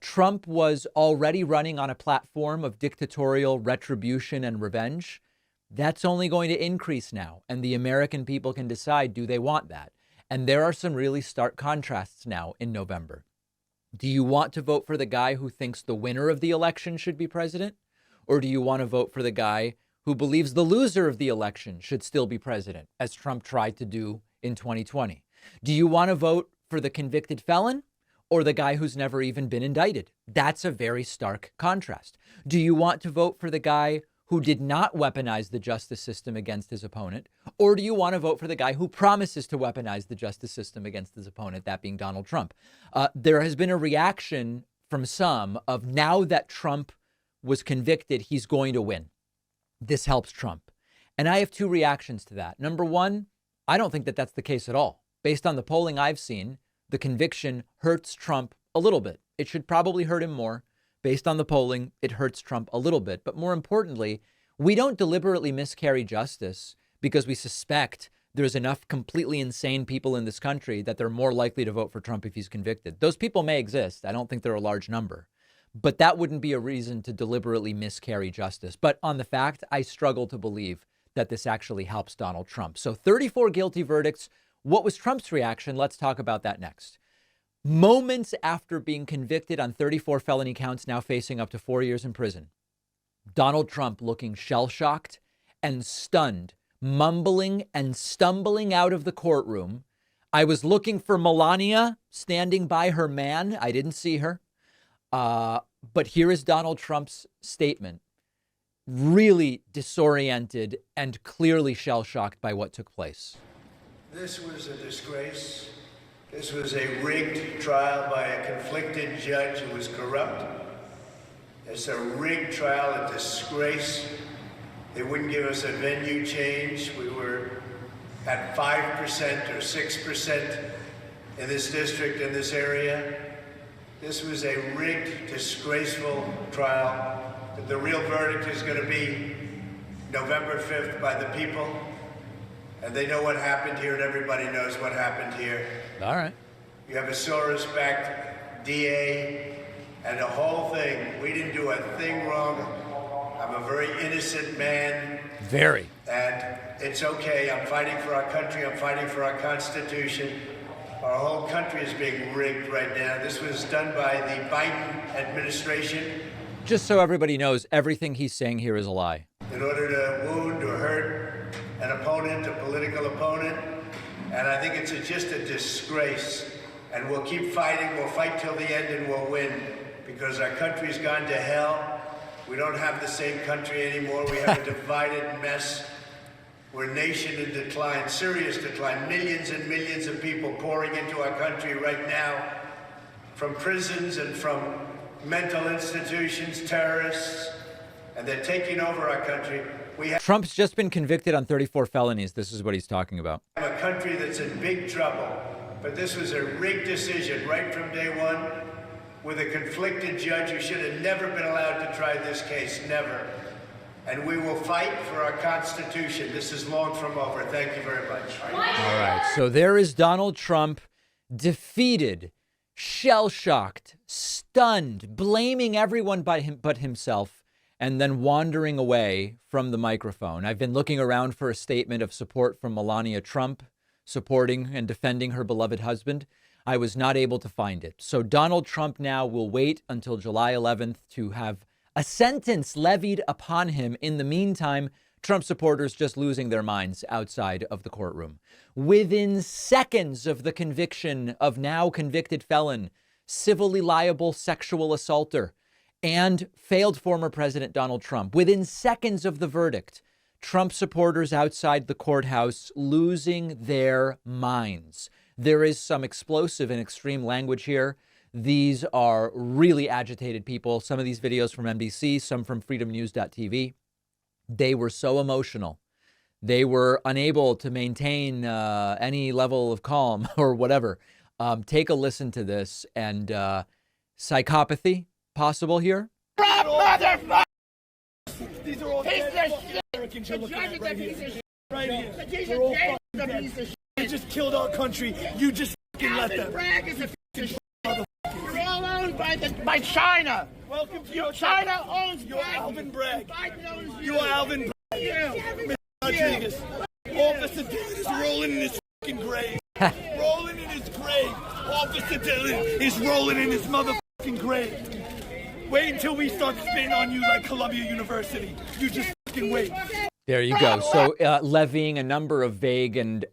Trump was already running on a platform of dictatorial retribution and revenge. That's only going to increase now. And the American people can decide, do they want that? And there are some really stark contrasts now in November. Do you want to vote for the guy who thinks the winner of the election should be president? Or do you want to vote for the guy who believes the loser of the election should still be president, as Trump tried to do in 2020? Do you want to vote for the convicted felon or the guy who's never even been indicted? That's a very stark contrast. Do you want to vote for the guy who did not weaponize the justice system against his opponent? Or do you want to vote for the guy who promises to weaponize the justice system against his opponent, that being Donald Trump? There has been a reaction from some of, now that Trump was convicted, he's going to win. This helps Trump. And I have two reactions to that. Number one, I don't think that that's the case at all. Based on the polling I've seen, the conviction hurts Trump a little bit. It should probably hurt him more. Based on the polling, it hurts Trump a little bit. But more importantly, we don't deliberately miscarry justice because we suspect there's enough completely insane people in this country that they're more likely to vote for Trump if he's convicted. Those people may exist. I don't think they're a large number. But that wouldn't be a reason to deliberately miscarry justice. But on the fact, I struggle to believe that this actually helps Donald Trump. So 34 guilty verdicts. What was Trump's reaction? Let's talk about that next. Moments after being convicted on 34 felony counts, now facing up to 4 years in prison, Donald Trump looking shell-shocked and stunned, mumbling and stumbling out of the courtroom. I was looking for Melania standing by her man. I didn't see her. But here is Donald Trump's statement, really disoriented and clearly shell-shocked by what took place. This was a disgrace. This was a rigged trial by a conflicted judge who was corrupt. It's a rigged trial, a disgrace. They wouldn't give us a venue change. We were at 5% or 6% in this district, in this area. This was a rigged, disgraceful trial. The real verdict is going to be November 5th by the people. And they know what happened here, and everybody knows what happened here. All right. You have a Soros-backed DA and the whole thing. We didn't do a thing wrong. I'm a very innocent man. Very. And it's okay. I'm fighting for our country. I'm fighting for our Constitution. Our whole country is being rigged right now. This was done by the Biden administration. Just so everybody knows, everything he's saying here is a lie. In order to wound or hurt an opponent, a political opponent. And I think it's just a disgrace. And we'll keep fighting. We'll fight till the end and we'll win. Because our country's gone to hell. We don't have the same country anymore. We have a divided mess. We're a nation in decline, serious decline. Millions and millions of people pouring into our country right now from prisons and from mental institutions, terrorists, and they're taking over our country. Trump's just been convicted on 34 felonies. This is what he's talking about. We have a country that's in big trouble, but this was a rigged decision right from day one with a conflicted judge who should have never been allowed to try this case, never. And we will fight for our Constitution. This is long from over. Thank you very much. All right. So there is Donald Trump, defeated, shell-shocked, stunned, blaming everyone but himself, and then wandering away from the microphone. I've been looking around for a statement of support from Melania Trump, supporting and defending her beloved husband. I was not able to find it. So Donald Trump now will wait until July 11th to have a sentence levied upon him. In the meantime, Trump supporters just losing their minds outside of the courtroom. Within seconds of the conviction of now convicted felon, civilly liable sexual assaulter, and failed former President Donald Trump, within seconds of the verdict, Trump supporters outside the courthouse losing their minds. There is some explosive and extreme language here. These are really agitated people. Some of these videos from NBC, some from freedomnews.tv. They were so emotional. They were unable to maintain any level of calm or whatever. Take a listen to this. And psychopathy possible here. These are all piece of shit. The judge is a piece of shit. Right here. The piece of shit. You just killed our country. You just let them. Bragg is a piece of shit. You're all owned by by China. Welcome to your China owns You're Alvin Bragg. Biden owns You are Alvin Bragg. Mr. Rodriguez. Officer Dillon is rolling in his fucking grave. Rolling in his grave. Officer Dillon is rolling in his motherfucking grave. Wait until we start spitting on you like Columbia University. You just fucking wait. There you go. So levying a number of vague and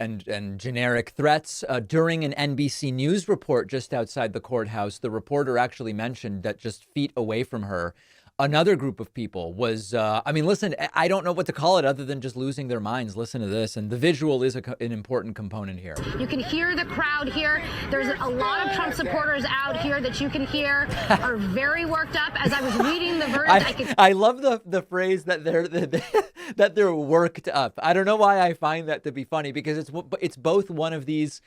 generic threats. During an NBC News report just outside the courthouse, the reporter actually mentioned that just feet away from her, another group of people was, I mean, listen, I don't know what to call it other than just losing their minds. Listen to this. And the visual is an important component here. You can hear the crowd here. There's a lot of Trump supporters out here that you can hear are very worked up. As I was reading the verdict, I love the phrase that they're worked up. I don't know why I find that to be funny, because it's both one of these.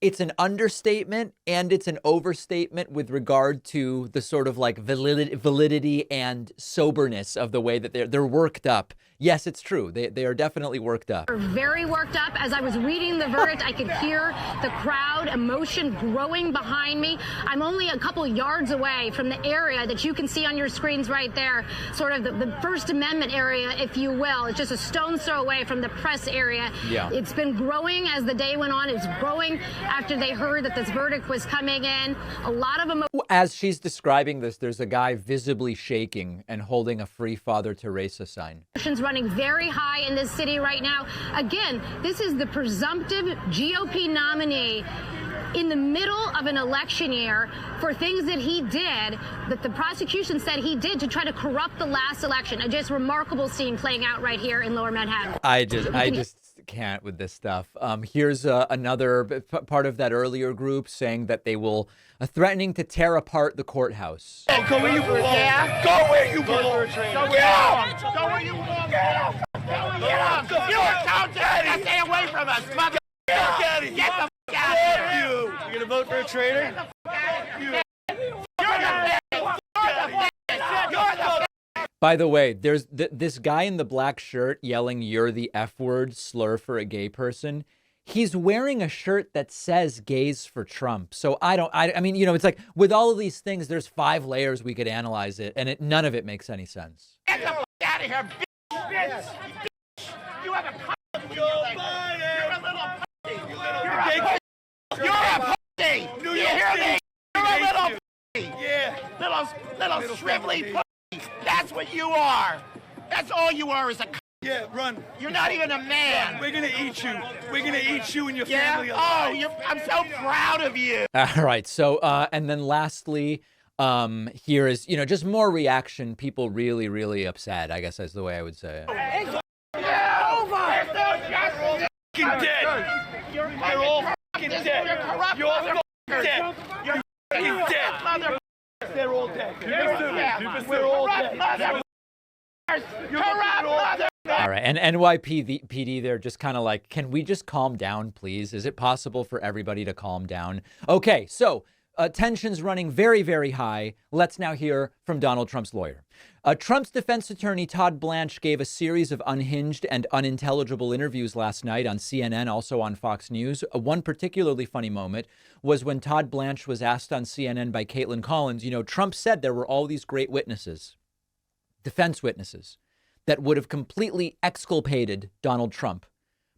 It's an understatement and it's an overstatement with regard to the sort of like validity and soberness of the way that they're worked up. Yes, it's true. They are definitely worked up. Very worked up. As I was reading the verdict, I could hear the crowd emotion growing behind me. I'm only a couple yards away from the area that you can see on your screens right there, sort of the First Amendment area, if you will. It's just a stone's throw away from the press area. Yeah. It's been growing as the day went on. It's growing after they heard that this verdict was coming in. A lot of emotion. As she's describing this, there's a guy visibly shaking and holding a Free Father Teresa sign. Running very high in this city right now. Again, this is the presumptive GOP nominee in the middle of an election year for things that he did, that the prosecution said he did to try to corrupt the last election. A just remarkable scene playing out right here in Lower Manhattan. I just can't with this stuff. Here's another part of that earlier group saying that they will threatening to tear apart the courthouse. Go where you belong. Yeah. Go where you belong. Go where you belong. Get up. You are town daddy. Stay away from us, mother. Get out of here. Get the f*** out of here. You gonna vote for a traitor? By the way, there's this guy in the black shirt yelling, "You're the F word," slur for a gay person. He's wearing a shirt that says "Gays for Trump." So I mean, you know, it's like with all of these things, there's 5 layers we could analyze it, and none of it makes any sense. Get the f*** out of here, bitch. You have a pussy. You're a little pussy. You're a pussy. You hear me? You're a little pussy. Yeah. Little shrivelly pussy. That's what you are. That's all you are is a Yeah, run. You're not even a man. We're gonna eat you. We're gonna eat you and your Yeah? family Oh, alive. I'm so proud of you. All right. So, and then lastly, here is, you know, just more reaction. People really, really upset, I guess is the way I would say it. Yeah, over. Fucking dead. They're all fucking dead. You're corrupt. You're fucking dead. You're fucking dead. Mother. They're all dead. We're all dead. Corrupt mother. All right. And NYPD, they're just kind of like, can we just calm down, please? Is it possible for everybody to calm down? Okay. So tensions running very, very high. Let's now hear from Donald Trump's lawyer. Trump's defense attorney, Todd Blanche, gave a series of unhinged and unintelligible interviews last night on CNN, also on Fox News. One particularly funny moment was when Todd Blanche was asked on CNN by Caitlin Collins, you know, Trump said there were all these great witnesses, defense witnesses, that would have completely exculpated Donald Trump,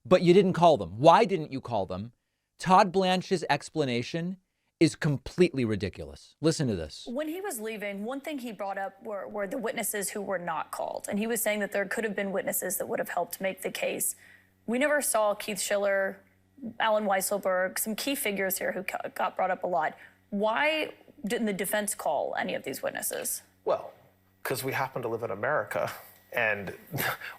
but you didn't call them. Why didn't you call them? Todd Blanche's explanation is completely ridiculous. Listen to this. When he was leaving, one thing he brought up were the witnesses who were not called. And he was saying that there could have been witnesses that would have helped make the case. We never saw Keith Schiller, Alan Weisselberg, some key figures here who got brought up a lot. Why didn't the defense call any of these witnesses? Well, because we happen to live in America and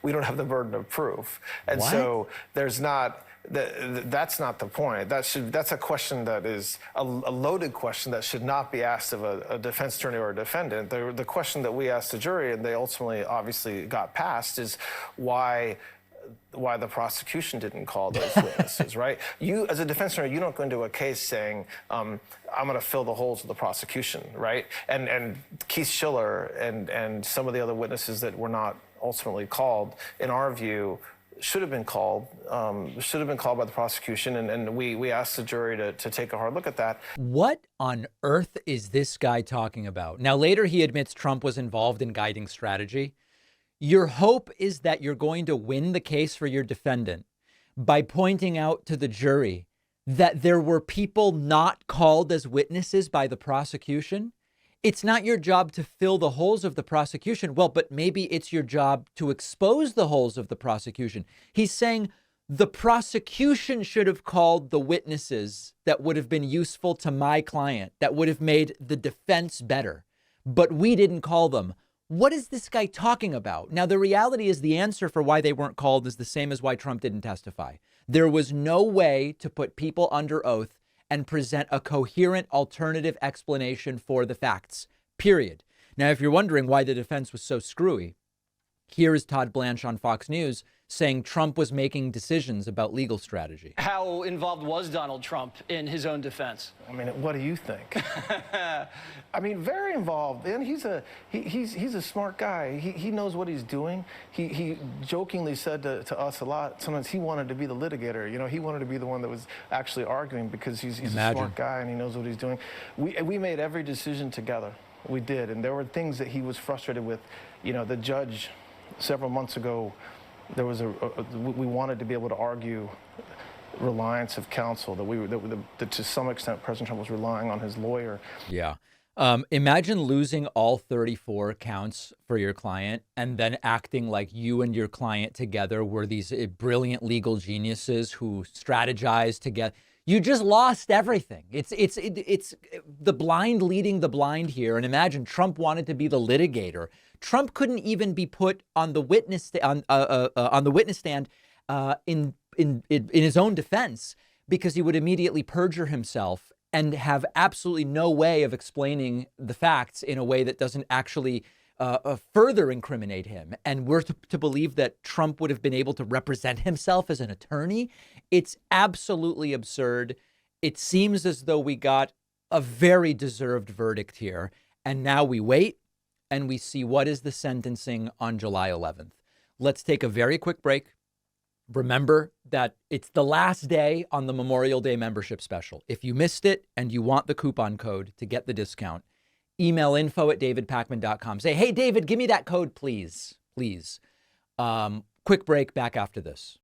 we don't have the burden of proof. And so there's not... That's not the point. That's a question that is a loaded question that should not be asked of a defense attorney or a defendant. The question that we asked the jury, and they ultimately obviously got passed, is why the prosecution didn't call those witnesses, right? You, as a defense attorney, you don't go into a case saying, I'm going to fill the holes of the prosecution, right? And Keith Schiller and some of the other witnesses that were not ultimately called, in our view, should have been called by the prosecution, and we asked the jury to take a hard look at that. What on earth is this guy talking about? Now, later he admits Trump was involved in guiding strategy. Your hope is that you're going to win the case for your defendant by pointing out to the jury that there were people not called as witnesses by the prosecution. It's not your job to fill the holes of the prosecution. Well, but maybe it's your job to expose the holes of the prosecution. He's saying the prosecution should have called the witnesses that would have been useful to my client, that would have made the defense better, but we didn't call them. What is this guy talking about? Now, the reality is the answer for why they weren't called is the same as why Trump didn't testify. There was no way to put people under oath and present a coherent alternative explanation for the facts, period. Now, if you're wondering why the defense was so screwy, here is Todd Blanche on Fox News saying Trump was making decisions about legal strategy. How involved was Donald Trump in his own defense? I mean, what do you think? I mean, very involved. And he's a smart guy. He knows what he's doing. He jokingly said to us a lot, sometimes he wanted to be the litigator. You know, he wanted to be the one that was actually arguing because he's a smart guy and he knows what he's doing. We made every decision together. We did. And there were things that he was frustrated with. You know, the judge several months ago, there was we wanted to be able to argue reliance of counsel, that to some extent President Trump was relying on his lawyer. Yeah. Imagine losing all 34 counts for your client and then acting like you and your client together were these brilliant legal geniuses who strategized together. You just lost everything. It's the blind leading the blind here. And imagine Trump wanted to be the litigator. Trump couldn't even be put on the witness stand in his own defense because he would immediately perjure himself and have absolutely no way of explaining the facts in a way that doesn't actually further incriminate him. And we're to believe that Trump would have been able to represent himself as an attorney. It's absolutely absurd. It seems as though we got a very deserved verdict here. And now we wait and we see what is the sentencing on July 11th. Let's take a very quick break. Remember that it's the last day on the Memorial Day membership special. If you missed it and you want the coupon code to get the discount, email info@davidpakman.com. Say, hey, David, give me that code, please. Please. Quick break, back after this.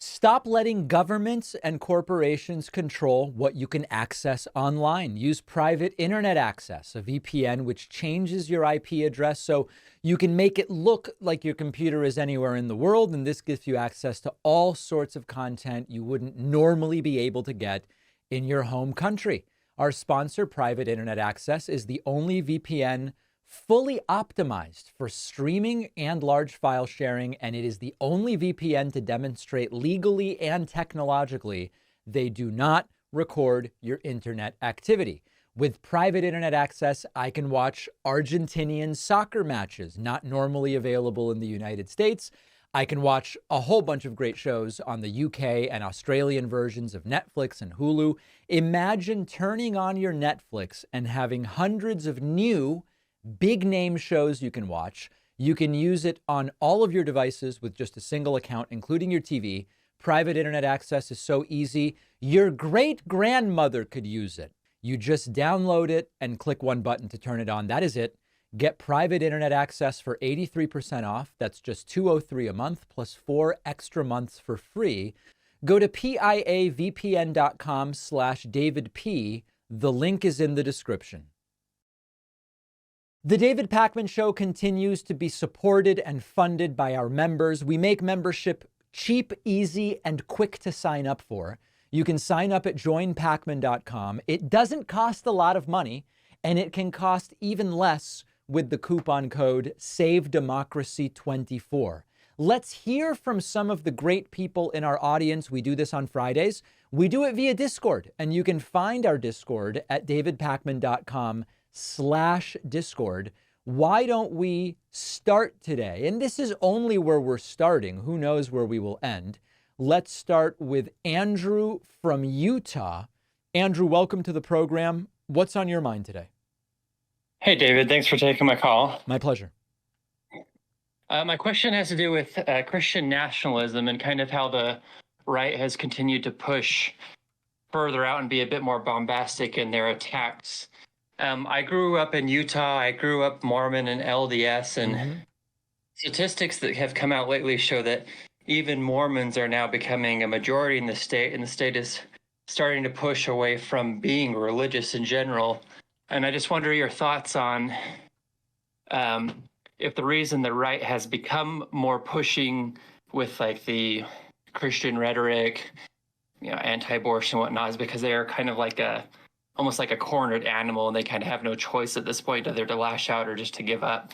Stop letting governments and corporations control what you can access online. Use private internet access, a VPN, which changes your IP address so you can make it look like your computer is anywhere in the world. And this gives you access to all sorts of content you wouldn't normally be able to get in your home country. Our sponsor, Private Internet Access, is the only VPN fully optimized for streaming and large file sharing, and it is the only VPN to demonstrate legally and technologically they do not record your internet activity. With Private Internet Access, I can watch Argentinian soccer matches not normally available in the United States. I can watch a whole bunch of great shows on the UK and Australian versions of Netflix and Hulu. Imagine turning on your Netflix and having hundreds of new big name shows you can watch. You can use it on all of your devices with just a single account, including your TV. Private Internet Access is so easy. Your great grandmother could use it. You just download it and click one button to turn it on. That is it. Get Private Internet Access for 83% off. That's just $203 a month plus 4 extra months for free. Go to piavpn.com/DavidP. The link is in the description. The David Pakman Show continues to be supported and funded by our members. We make membership cheap, easy, and quick to sign up for. You can sign up at joinpakman.com. It doesn't cost a lot of money, and it can cost even less with the coupon code SAVEDEMOCRACY24. Let's hear from some of the great people in our audience. We do this on Fridays. We do it via Discord, and you can find our Discord at davidpakman.com/Discord. Why don't we start today? And this is only where we're starting. Who knows where we will end? Let's start with Andrew from Utah. Andrew, welcome to the program. What's on your mind today? Hey, David. Thanks for taking my call. My pleasure. My question has to do with Christian nationalism and kind of how the right has continued to push further out and be a bit more bombastic in their attacks. I grew up in Utah. I grew up Mormon and LDS, and statistics that have come out lately show that even Mormons are now becoming a majority in the state, and the state is starting to push away from being religious in general. And I just wonder your thoughts on if the reason the right has become more pushing with like the Christian rhetoric, anti-abortion and whatnot, is because they are kind of like almost like a cornered animal, and they kind of have no choice at this point, either to lash out or just to give up.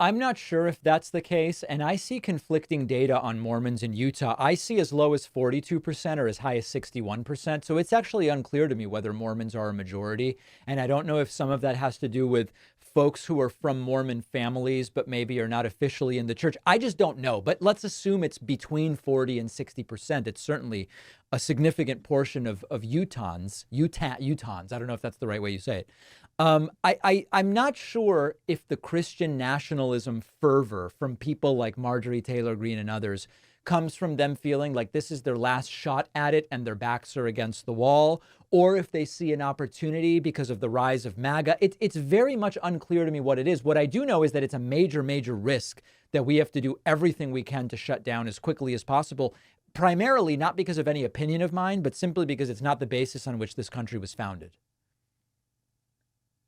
I'm not sure if that's the case, and I see conflicting data on Mormons in Utah. I see as low as 42% or as high as 61%. So it's actually unclear to me whether Mormons are a majority. And I don't know if some of that has to do with folks who are from Mormon families, but maybe are not officially in the church. I just don't know. But let's assume it's between 40 and 60%. It's certainly a significant portion of Utahns. I don't know if that's the right way you say it. I'm not sure if the Christian nationalism fervor from people like Marjorie Taylor Greene and others comes from them feeling like this is their last shot at it and their backs are against the wall, or if they see an opportunity because of the rise of MAGA. It's very much unclear to me what it is. What I do know is that it's a major, major risk that we have to do everything we can to shut down as quickly as possible, primarily not because of any opinion of mine, but simply because it's not the basis on which this country was founded.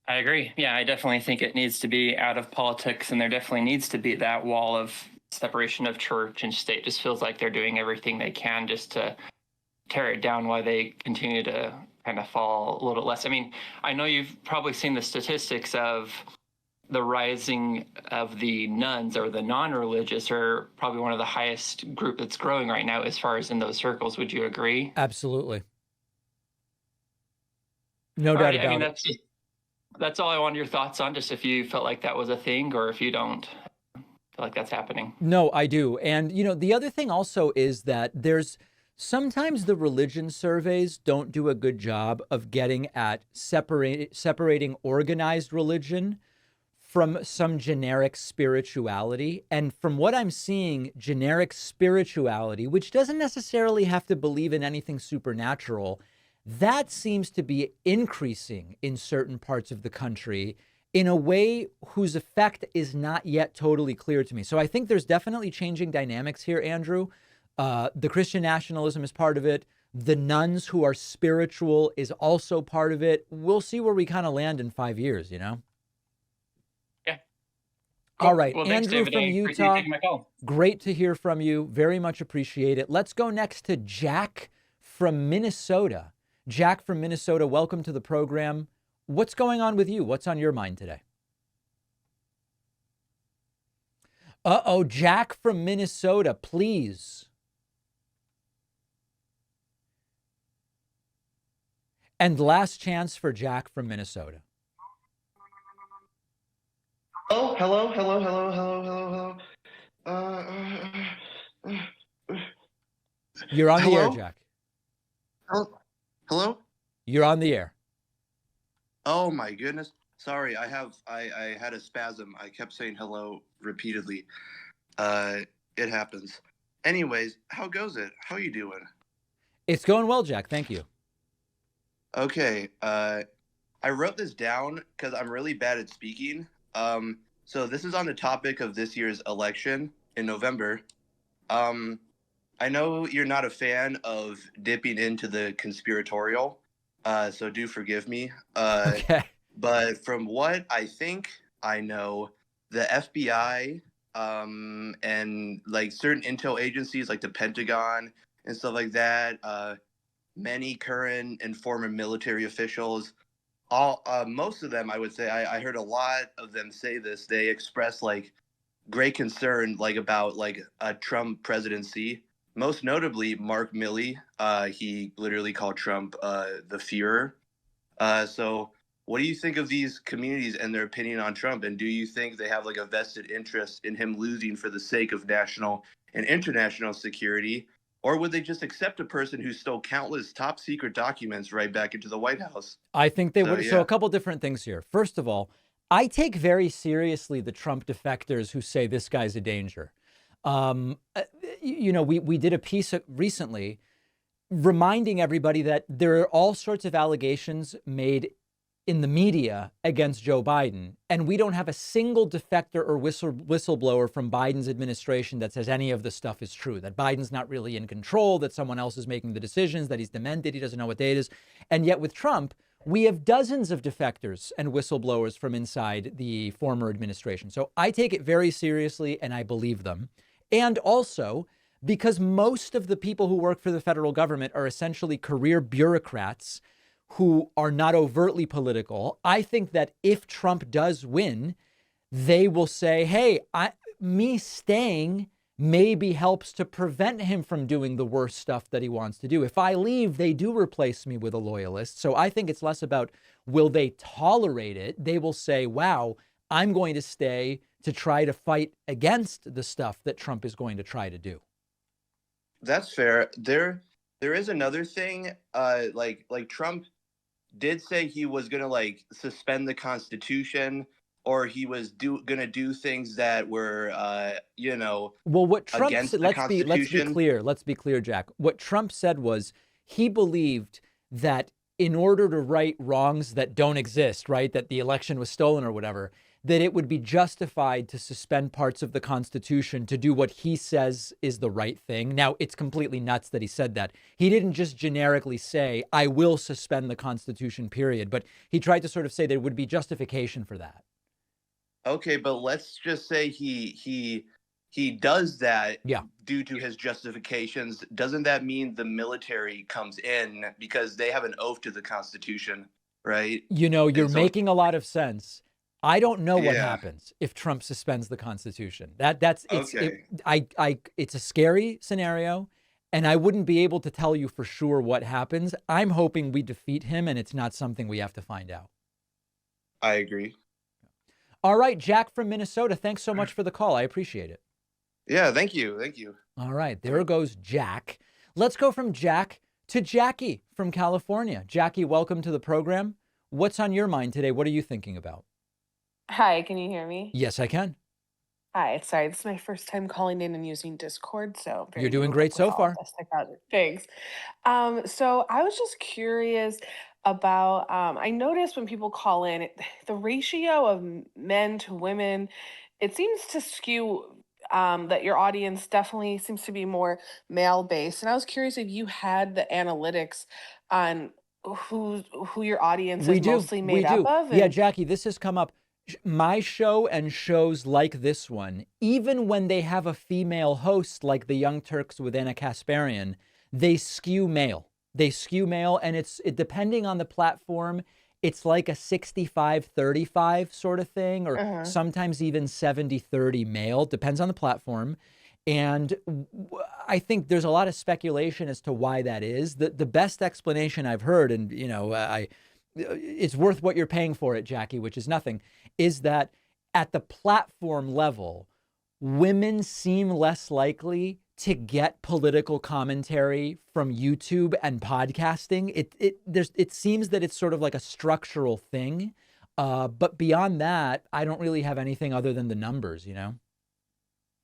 I agree. Yeah, I definitely think it needs to be out of politics, and there definitely needs to be that wall of separation of church and state. Just feels like they're doing everything they can just to tear it down while they continue to kind of fall a little less. I mean, I know you've probably seen the statistics of the rising of the nuns or the non-religious are probably one of the highest group that's growing right now as far as in those circles. Would you agree? Absolutely. No doubt about it. That's all I wanted your thoughts on, just if you felt like that was a thing or if you don't feel like that's happening. No, I do. And, the other thing also is that sometimes the religion surveys don't do a good job of getting at separating organized religion from some generic spirituality. And from what I'm seeing, generic spirituality, which doesn't necessarily have to believe in anything supernatural, that seems to be increasing in certain parts of the country in a way whose effect is not yet totally clear to me. So I think there's definitely changing dynamics here, Andrew. The Christian nationalism is part of it. The nuns who are spiritual is also part of it. We'll see where we kind of land in 5 years, Yeah. Cool. All right. Well, thanks, Andrew David. from Utah, great to hear from you. Very much appreciate it. Let's go next to Jack from Minnesota. Jack from Minnesota, welcome to the program. What's going on with you? What's on your mind today? Jack from Minnesota, please. And last chance for Jack from Minnesota. Oh, hello. You're on the air, Jack. Hello? You're on the air. Oh my goodness. Sorry, I had a spasm. I kept saying hello repeatedly. It happens. Anyways, how goes it? How you doing? It's going well, Jack. Thank you. Okay. I wrote this down because I'm really bad at speaking. So this is on the topic of this year's election in November. I know you're not a fan of dipping into the conspiratorial, so do forgive me. Okay. But from what I think I know, the FBI and like certain intel agencies like the Pentagon and stuff like that, many current and former military officials, most of them, I would say, I heard a lot of them say this. They expressed like great concern like about like a Trump presidency. Most notably, Mark Milley, he literally called Trump the Führer. So what do you think of these communities and their opinion on Trump? And do you think they have like a vested interest in him losing for the sake of national and international security? Or would they just accept a person who stole countless top secret documents right back into the White House? I think they would. Yeah. So a couple different things here. First of all, I take very seriously the Trump defectors who say this guy's a danger. We did a piece recently reminding everybody that there are all sorts of allegations made in the media against Joe Biden, and we don't have a single defector or whistleblower from Biden's administration that says any of the stuff is true, that Biden's not really in control, that someone else is making the decisions, that he's demented, he doesn't know what day it is. And yet with Trump, we have dozens of defectors and whistleblowers from inside the former administration. So I take it very seriously and I believe them. And also, because most of the people who work for the federal government are essentially career bureaucrats who are not overtly political, I think that if Trump does win, they will say, hey, me staying maybe helps to prevent him from doing the worst stuff that he wants to do. If I leave, they do replace me with a loyalist. So I think it's less about will they tolerate it? They will say, wow, I'm going to stay to try to fight against the stuff that Trump is going to try to do. That's fair. There is another thing, like Trump did say he was going to suspend the Constitution, or he was going to do things that were, well, what Trump against said, the let's Constitution. Let's be clear, Jack. What Trump said was he believed that in order to right wrongs that don't exist, right, that the election was stolen or whatever, that it would be justified to suspend parts of the Constitution to do what he says is the right thing. Now, it's completely nuts that he said that. He didn't just generically say, I will suspend the Constitution, period. But he tried to sort of say there would be justification for that. Okay, but let's just say he does that due to his justifications. Doesn't that mean the military comes in because they have an oath to the Constitution, right? You're making a lot of sense. I don't know what happens if Trump suspends the Constitution. It's a scary scenario, and I wouldn't be able to tell you for sure what happens. I'm hoping we defeat him, and it's not something we have to find out. I agree. All right, Jack from Minnesota, thanks so much for the call. I appreciate it. Yeah, thank you. Thank you. All right, there goes Jack. Let's go from Jack to Jackie from California. Jackie, welcome to the program. What's on your mind today? What are you thinking about? Hi, can you hear me? Yes, I can. Hi, sorry, this is my first time calling in and using Discord, so You're doing great so far. Thanks. So I was just curious about, I noticed when people call in, the ratio of men to women, it seems to skew, that your audience definitely seems to be more male-based. And I was curious if you had the analytics on who your audience is mostly made up of. Yeah, Jackie, this has come up. My show and shows like this one, even when they have a female host like the Young Turks with Anna Kasparian, they skew male. And it's depending on the platform, it's like a 65-35 sort of thing, or sometimes even 70-30 male, depends on the platform. And I think there's a lot of speculation as to why that is. The best explanation I've heard, and it's worth what you're paying for it, Jackie, which is nothing, is that at the platform level, women seem less likely to get political commentary from YouTube and podcasting. It seems that it's sort of like a structural thing. But beyond that, I don't really have anything other than the numbers,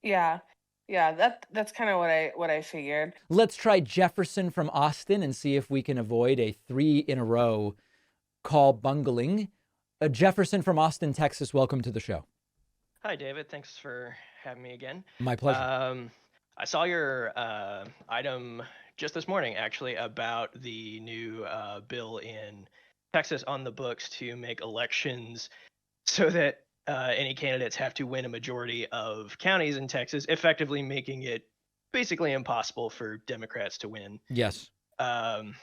Yeah, that's kind of what I figured. Let's try Jefferson from Austin and see if we can avoid a 3 in a row call bungling. Jefferson from Austin, Texas, welcome to the show. Hi, David. Thanks for having me again. My pleasure. I saw your item just this morning, actually, about the new bill in Texas on the books to make elections so that any candidates have to win a majority of counties in Texas, effectively making it basically impossible for Democrats to win. Yes. And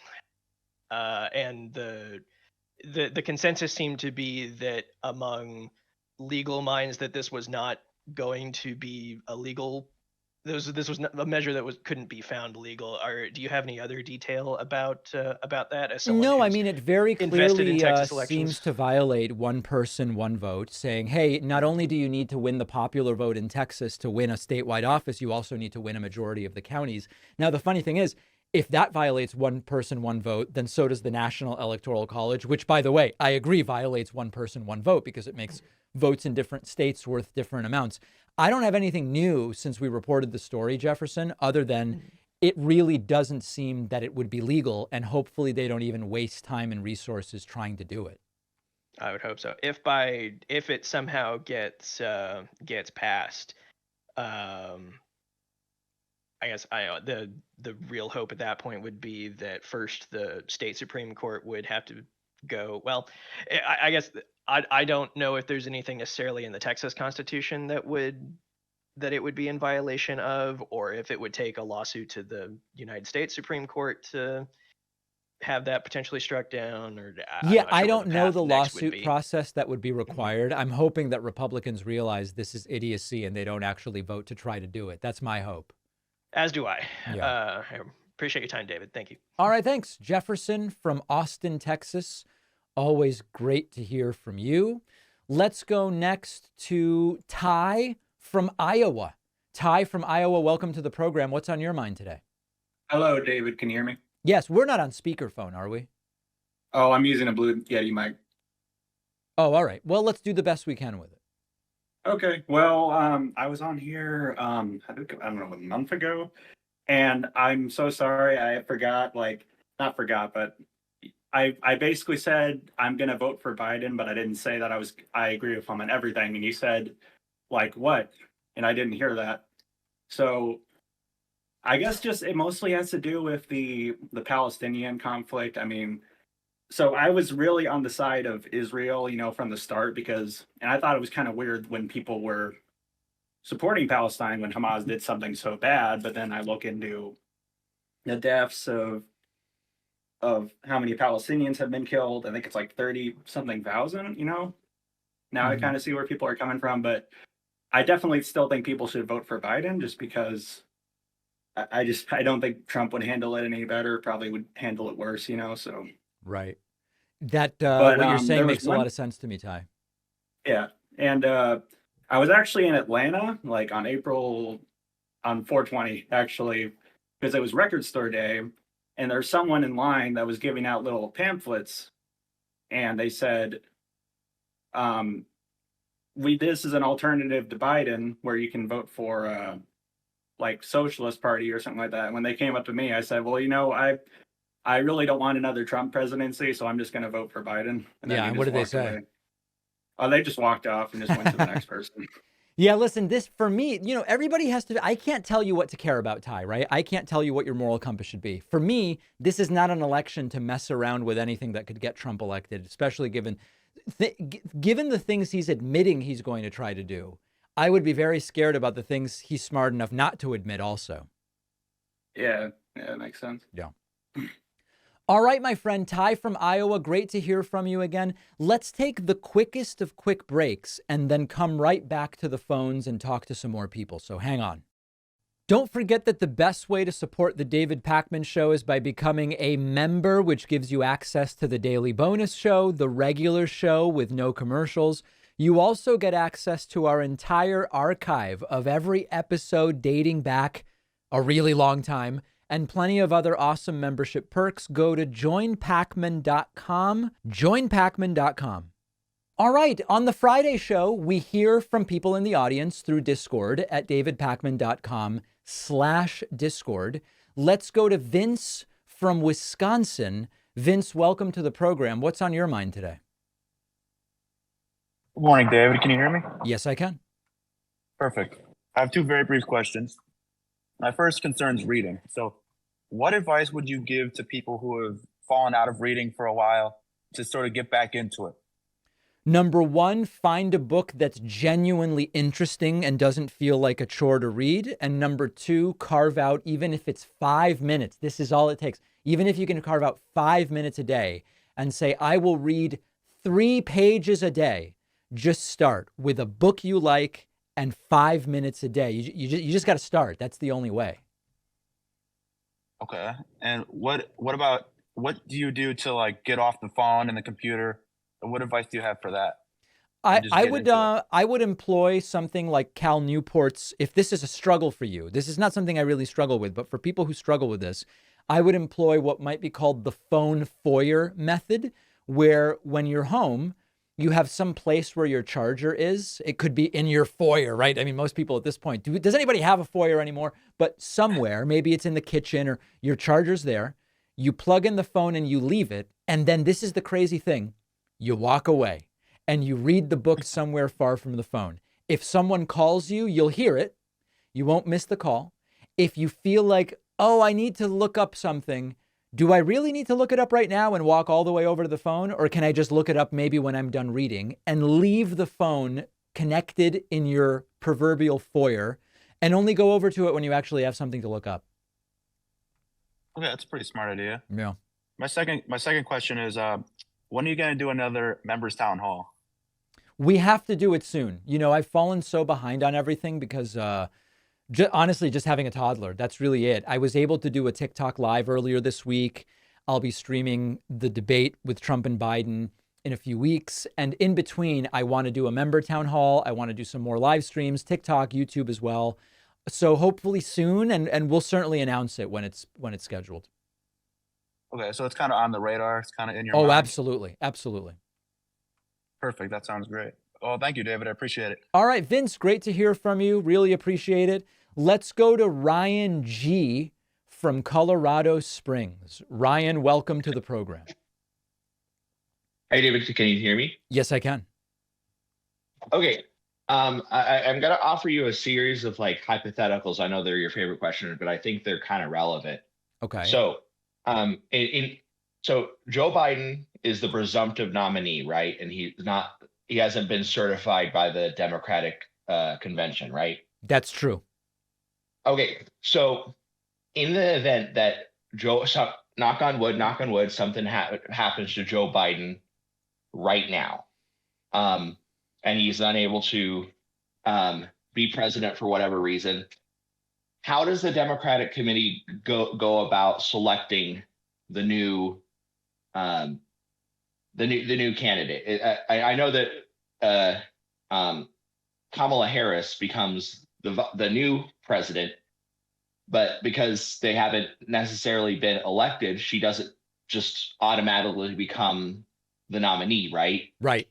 the consensus seemed to be that among legal minds that this was not going to be illegal. This was a measure that couldn't be found legal. Do you have any other detail about that? As someone No, I mean, it very clearly seems seems to violate one person, one vote, saying, hey, not only do you need to win the popular vote in Texas to win a statewide office, you also need to win a majority of the counties. Now, the funny thing is, If that violates one person, one vote, then so does the National Electoral College, which, by the way, I agree violates one person, one vote because it makes votes in different states worth different amounts. I don't have anything new since we reported the story, Jefferson, other than it really doesn't seem that it would be legal, and hopefully they don't even waste time and resources trying to do it. I would hope so. If it somehow gets passed, I guess the real hope at that point would be that first the state Supreme Court would have to go. Well, I guess I don't know if there's anything necessarily in the Texas Constitution that it would be in violation of, or if it would take a lawsuit to the United States Supreme Court to have that potentially struck down. Or I don't know the lawsuit process that would be required. I'm hoping that Republicans realize this is idiocy and they don't actually vote to try to do it. That's my hope. As do I. Yeah. I appreciate your time, David. Thank you. All right, thanks. Jefferson from Austin, Texas. Always great to hear from you. Let's go next to Ty from Iowa. Ty from Iowa, welcome to the program. What's on your mind today? Hello, David. Can you hear me? Yes, we're not on speakerphone, are we? Oh, I'm using a Blue Yeti mic. Oh, all right. Well, let's do the best we can with it. Okay. Well, I was on here, I don't know, a month ago, and I'm so sorry. I forgot, not forgot, but I basically said I'm going to vote for Biden, but I didn't say that I agree with him on everything. And you said, what? And I didn't hear that. So I guess just it mostly has to do with the Palestinian conflict. I mean, so I was really on the side of Israel, from the start, and I thought it was kind of weird when people were supporting Palestine when Hamas did something so bad. But then I look into the deaths of how many Palestinians have been killed. I think it's 30 something thousand, Now I kind of see where people are coming from, but I definitely still think people should vote for Biden just because I don't think Trump would handle it any better, probably would handle it worse, so. Right. That what you're saying makes a lot of sense to me, Ty. Yeah. And I was actually in Atlanta, on 420, actually, because it was Record Store Day. And there's someone in line that was giving out little pamphlets. And they said, this is an alternative to Biden where you can vote for Socialist Party or something like that. And when they came up to me, I said, well, I really don't want another Trump presidency, so I'm just going to vote for Biden. And and what did they say? They just walked off and just went to the next person. Yeah, listen, this for me, everybody has to, I can't tell you what to care about, Ty, right? I can't tell you what your moral compass should be. For me, this is not an election to mess around with anything that could get Trump elected, especially given the things he's admitting he's going to try to do. I would be very scared about the things he's smart enough not to admit also. Yeah, that makes sense. Yeah. All right, my friend Ty from Iowa, great to hear from you again. Let's take the quickest of quick breaks and then come right back to the phones and talk to some more people. So hang on. Don't forget that the best way to support the David Pakman Show is by becoming a member, which gives you access to the daily bonus show, the regular show with no commercials. You also get access to our entire archive of every episode dating back a really long time, and plenty of other awesome membership perks. Go to joinpakman.com, joinpakman.com. All right, on the Friday show, we hear from people in the audience through Discord at davidpakman.com/Discord. Let's go to Vince from Wisconsin. Vince, welcome to the program. What's on your mind today? Good morning, David. Can you hear me? Yes, I can. Perfect. I have two very brief questions. My first concerns reading. So what advice would you give to people who have fallen out of reading for a while to sort of get back into it? Number one, find a book that's genuinely interesting and doesn't feel like a chore to read. And number two, carve out, even if it's 5 minutes, this is all it takes. Even if you can carve out 5 minutes a day and say, I will read 3 pages a day, just start with a book you like and 5 minutes a day. You just got to start. That's the only way. Okay. And what do you do to get off the phone and the computer? What advice do you have for that? I would employ something like Cal Newport's, if this is a struggle for you. This is not something I really struggle with, but for people who struggle with this, I would employ what might be called the phone foyer method, where when you're home, you have some place where your charger is. It could be in your foyer, right? I mean, most people at this point, does anybody have a foyer anymore? But somewhere, maybe it's in the kitchen or your charger's there. You plug in the phone and you leave it. And then this is the crazy thing. You walk away and you read the book somewhere far from the phone. If someone calls you, you'll hear it. You won't miss the call. If you feel like, oh, I need to look up something, do I really need to look it up right now and walk all the way over to the phone? Or can I just look it up maybe when I'm done reading and leave the phone connected in your proverbial foyer and only go over to it when you actually have something to look up? Okay, that's a pretty smart idea. Yeah. My second question is, when are you going to do another members town hall? We have to do it soon. You know, I've fallen so behind on everything because honestly, just having a toddler, that's really it. I was able to do a TikTok live earlier this week. I'll be streaming the debate with Trump and Biden in a few weeks. And in between, I want to do a member town hall. I want to do some more live streams, TikTok, YouTube as well. So hopefully soon, and we'll certainly announce it when it's scheduled. Okay, so it's kind of on the radar. It's kind of in your mind. Oh, absolutely. Absolutely. Perfect. That sounds great. Oh, thank you, David. I appreciate it. All right, Vince, great to hear from you. Really appreciate it. Let's go to Ryan G. from Colorado Springs. Ryan, welcome to the program. Hey, David, can you hear me? Yes, I can. Okay. I'm going to offer you a series of like hypotheticals. I know they're your favorite questions, but I think they're kind of relevant. Okay. So, so Joe Biden is the presumptive nominee, right? And he hasn't been certified by the Democratic convention, right? That's true. Okay. So in the event that knock on wood, something happens to Joe Biden right now, and he's unable to be president for whatever reason, how does the Democratic committee go about selecting the new candidate? I know that Kamala Harris becomes the new president, but because they haven't necessarily been elected, she doesn't just automatically become the nominee, right? Right.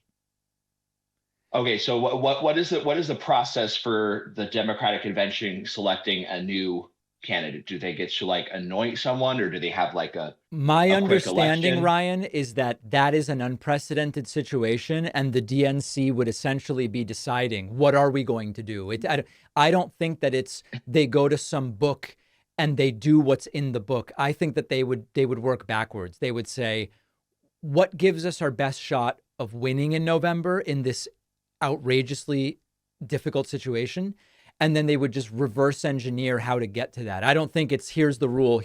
Okay, so what is the process for the Democratic convention selecting a new candidate? Do they get to like anoint someone, or do they have like My understanding, election? Ryan, is that is an unprecedented situation, and the DNC would essentially be deciding, what are we going to do? I don't think that they go to some book and they do what's in the book. I think that they would work backwards. They would say, what gives us our best shot of winning in November in this outrageously difficult situation? And then they would just reverse engineer how to get to that. I don't think here's the rule.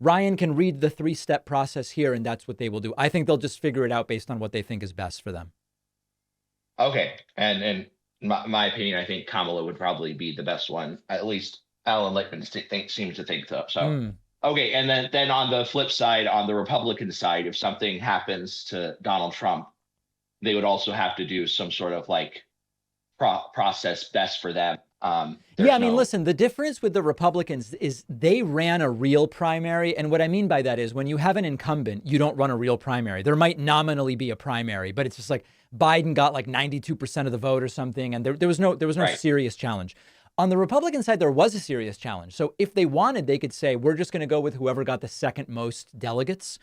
Ryan can read the 3-step process here, and that's what they will do. I think they'll just figure it out based on what they think is best for them. Okay. And in my opinion, I think Kamala would probably be the best one. At least Alan Lichtman seems to think so. So, okay. And then on the flip side, on the Republican side, if something happens to Donald Trump, they would also have to do some sort of like process best for them. Listen, the difference with the Republicans is they ran a real primary. And what I mean by that is when you have an incumbent, you don't run a real primary. There might nominally be a primary, but it's just like Biden got like 92% of the vote or something. And there was no Right. serious challenge. On the Republican side, there was a serious challenge. So if they wanted, they could say, we're just going to go with whoever got the second most delegates,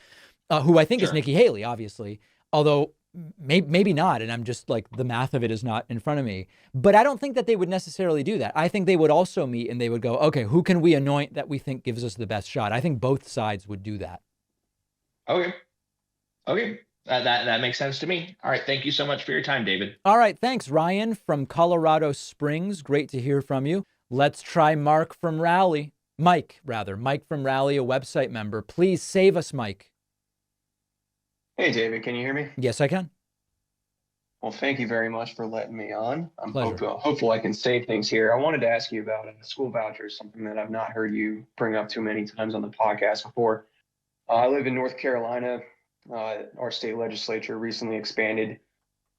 who I think is Nikki Haley, obviously, although maybe not. And I'm just like, the math of it is not in front of me. But I don't think that they would necessarily do that. I think they would also meet and they would go, okay, who can we anoint that we think gives us the best shot? I think both sides would do that. Okay. That makes sense to me. All right. Thank you so much for your time, David. All right. Thanks, Ryan from Colorado Springs. Great to hear from you. Let's try Mike from Raleigh, a website member. Please save us, Mike. Hey, David, can you hear me? Yes, I can. Well, thank you very much for letting me on. I'm Pleasure. hopeful I can save things here. I wanted to ask you about school vouchers, something that I've not heard you bring up too many times on the podcast before. I live in North Carolina. Our state legislature recently expanded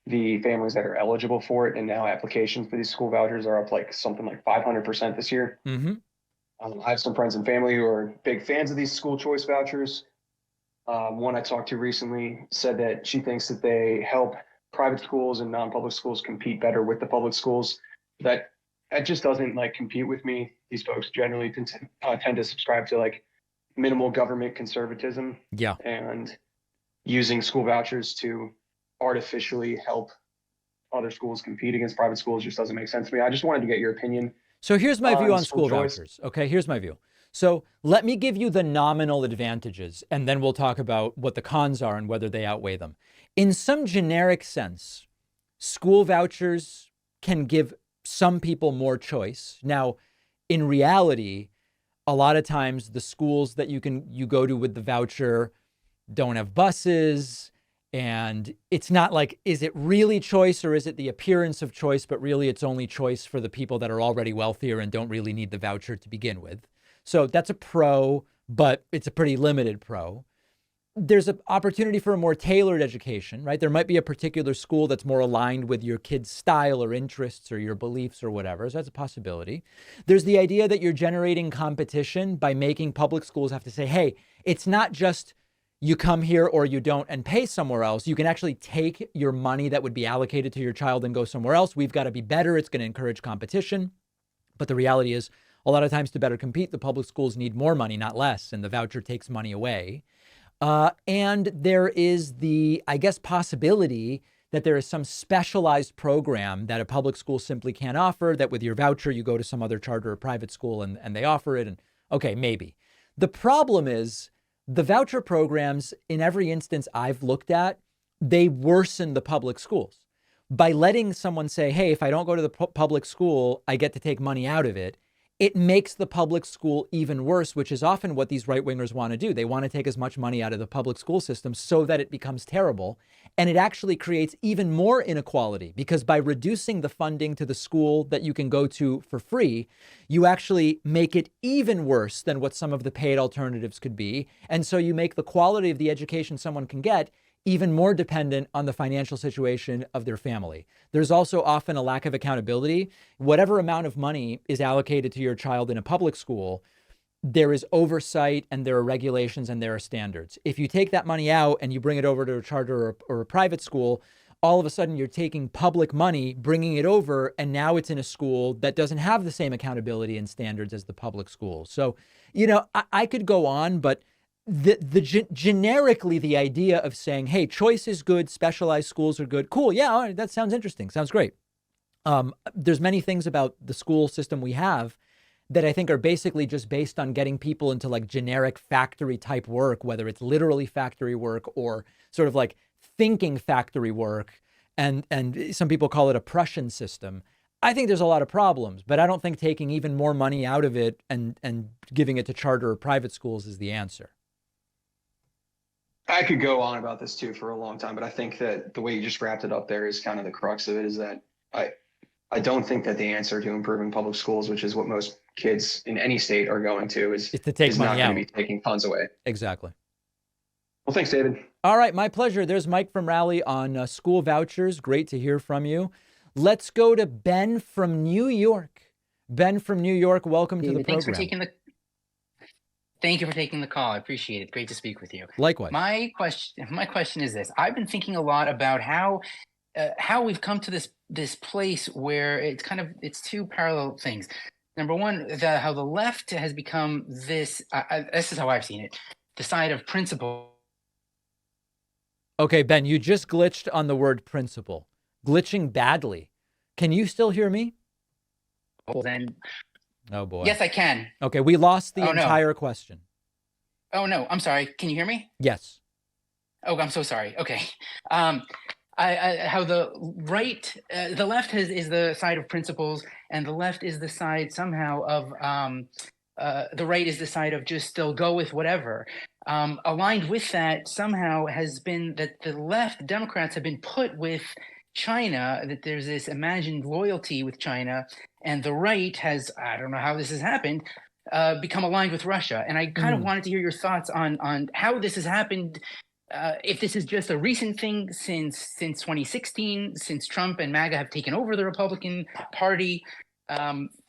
the families that are eligible for it, and now applications for these school vouchers are up like something like 500% this year. Mm-hmm. I have some friends and family who are big fans of these school choice vouchers. One I talked to recently said that she thinks that they help private schools and non-public schools compete better with the public schools. That just doesn't like compete with me. These folks generally tend to subscribe to like minimal government conservatism. Yeah. And using school vouchers to artificially help other schools compete against private schools just doesn't make sense to me. I just wanted to get your opinion. So here's my view on school choice. vouchers. Okay, here's my view. So let me give you the nominal advantages, and then we'll talk about what the cons are and whether they outweigh them. In some generic sense, school vouchers can give some people more choice. Now, in reality, a lot of times the schools that you go to with the voucher don't have buses, and it's not like, is it really choice or is it the appearance of choice, but really it's only choice for the people that are already wealthier and don't really need the voucher to begin with. So that's a pro, but it's a pretty limited pro. There's an opportunity for a more tailored education, right? There might be a particular school that's more aligned with your kid's style or interests or your beliefs or whatever. So that's a possibility. There's the idea that you're generating competition by making public schools have to say, hey, it's not just you come here or you don't and pay somewhere else. You can actually take your money that would be allocated to your child and go somewhere else. We've got to be better. It's going to encourage competition. But the reality is, a lot of times to better compete, the public schools need more money, not less, and the voucher takes money away. And there is the, I guess, possibility that there is some specialized program that a public school simply can't offer, that with your voucher, you go to some other charter or private school and they offer it. And okay, maybe. The problem is the voucher programs, in every instance I've looked at, they worsen the public schools. By letting someone say, hey, if I don't go to the public school, I get to take money out of it. It makes the public school even worse, which is often what these right-wingers want to do. They want to take as much money out of the public school system so that it becomes terrible. And it actually creates even more inequality, because by reducing the funding to the school that you can go to for free, you actually make it even worse than what some of the paid alternatives could be. And so you make the quality of the education someone can get even more dependent on the financial situation of their family. There's also often a lack of accountability. Whatever amount of money is allocated to your child in a public school, there is oversight and there are regulations and there are standards. If you take that money out and you bring it over to a charter or a private school, all of a sudden you're taking public money, bringing it over, and now it's in a school that doesn't have the same accountability and standards as the public schools. So, you know, I could go on, but generically, the idea of saying, hey, choice is good, specialized schools are good. Cool. Yeah. All right, that sounds interesting. Sounds great. There's many things about the school system we have that I think are basically just based on getting people into like generic factory type work, whether it's literally factory work or sort of like thinking factory work. And some people call it a Prussian system. I think there's a lot of problems, but I don't think taking even more money out of it and giving it to charter or private schools is the answer. I could go on about this too for a long time, but I think that the way you just wrapped it up there is kind of the crux of it, is that I don't think that the answer to improving public schools, which is what most kids in any state are going to, is to take money not out. going to be taking funds away. Exactly. Well, thanks, David. All right, my pleasure. There's Mike from Raleigh on school vouchers. Great to hear from you. Let's go to Ben from New York. Ben from New York, welcome to the program. Thank you for taking the call. I appreciate it. Great to speak with you. Likewise. My question is this: I've been thinking a lot about how we've come to this place where it's two parallel things. Number one, how the left has become this. This is how I've seen it: the side of principle. Okay, Ben, you just glitched on the word principle. Glitching badly. Can you still hear me? Well, then. Oh boy. Yes, I can. Okay, we lost the no. entire question. Oh no, I'm sorry. Can you hear me? Yes. Oh, I'm so sorry. Okay. How the right, the left is the side of principles, and the left is the side somehow of the right is the side of just still go with whatever. Aligned with that somehow has been that the left Democrats have been put with China, that there's this imagined loyalty with China, and the right has, I don't know how this has happened, become aligned with Russia. And I kind of wanted to hear your thoughts on how this has happened, if this is just a recent thing since 2016, since Trump and MAGA have taken over the Republican Party,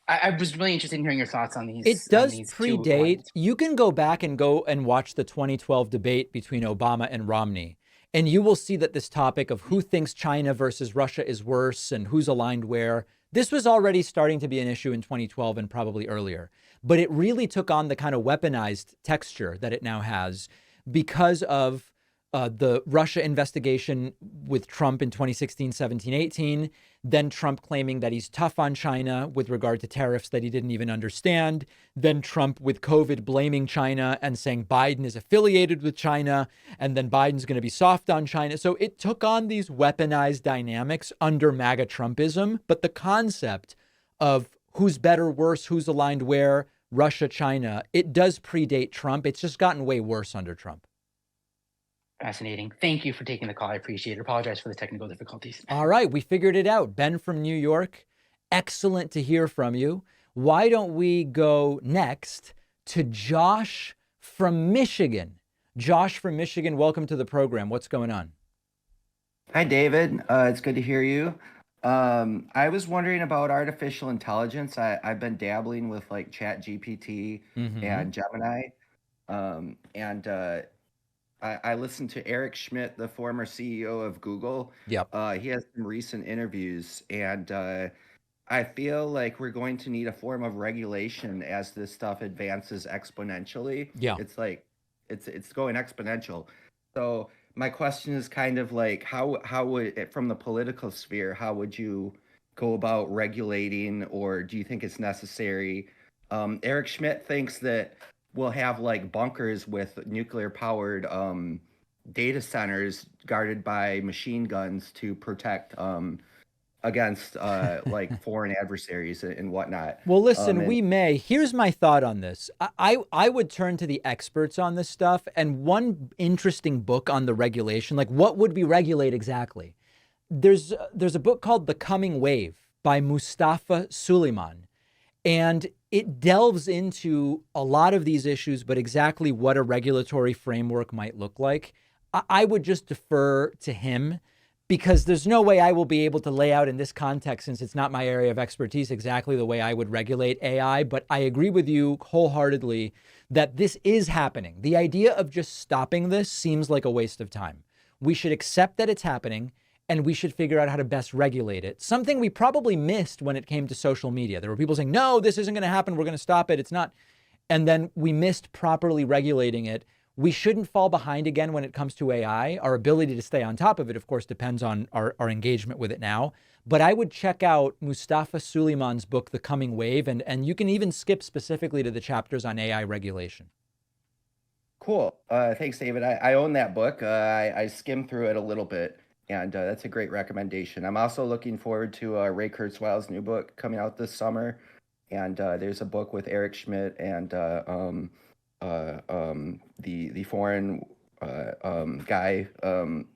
I was really interested in hearing your thoughts on these. It on does these two predate. lines. You can go back and watch the 2012 debate between Obama and Romney, and you will see that this topic of who thinks China versus Russia is worse and who's aligned where, this was already starting to be an issue in 2012 and probably earlier. But it really took on the kind of weaponized texture that it now has because of the Russia investigation with Trump in 2016, 17, 18, then Trump claiming that he's tough on China with regard to tariffs that he didn't even understand, then Trump with COVID blaming China and saying Biden is affiliated with China, and then Biden's going to be soft on China. So it took on these weaponized dynamics under MAGA Trumpism, but the concept of who's better, worse, who's aligned where, Russia, China, it does predate Trump. It's just gotten way worse under Trump. Fascinating. Thank you for taking the call. I appreciate it. Apologize for the technical difficulties. All right, we figured it out. Ben from New York, excellent to hear from you. Why don't we go next to Josh from Michigan? Josh from Michigan, welcome to the program. What's going on? Hi, David. It's good to hear you. I was wondering about artificial intelligence. I've been dabbling with like ChatGPT and Gemini. I listened to Eric Schmidt, the former CEO of Google. Yep. He has some recent interviews, and I feel like we're going to need a form of regulation as this stuff advances exponentially. Yeah. It's like it's going exponential. So my question is kind of like how would, from the political sphere, how would you go about regulating, or do you think it's necessary? Eric Schmidt thinks that we'll have like bunkers with nuclear powered data centers guarded by machine guns to protect against like foreign adversaries and whatnot. Well, listen, we may. Here's my thought on this. I would turn to the experts on this stuff. And one interesting book on the regulation, like what would we regulate exactly? There's a book called The Coming Wave by Mustafa Suleiman. And it delves into a lot of these issues, but exactly what a regulatory framework might look like. I would just defer to him, because there's no way I will be able to lay out in this context, since it's not my area of expertise, exactly the way I would regulate AI. But I agree with you wholeheartedly that this is happening. The idea of just stopping this seems like a waste of time. We should accept that it's happening, and we should figure out how to best regulate it. Something we probably missed when it came to social media. There were people saying, no, this isn't going to happen. We're going to stop it. It's not. And then we missed properly regulating it. We shouldn't fall behind again when it comes to AI. Our ability to stay on top of it, of course, depends on our engagement with it now. But I would check out Mustafa Suleiman's book, The Coming Wave, and you can even skip specifically to the chapters on AI regulation. Cool. Thanks, David. I own that book. I skimmed through it a little bit. And that's a great recommendation. I'm also looking forward to Ray Kurzweil's new book coming out this summer. And there's a book with Eric Schmidt and the foreign guy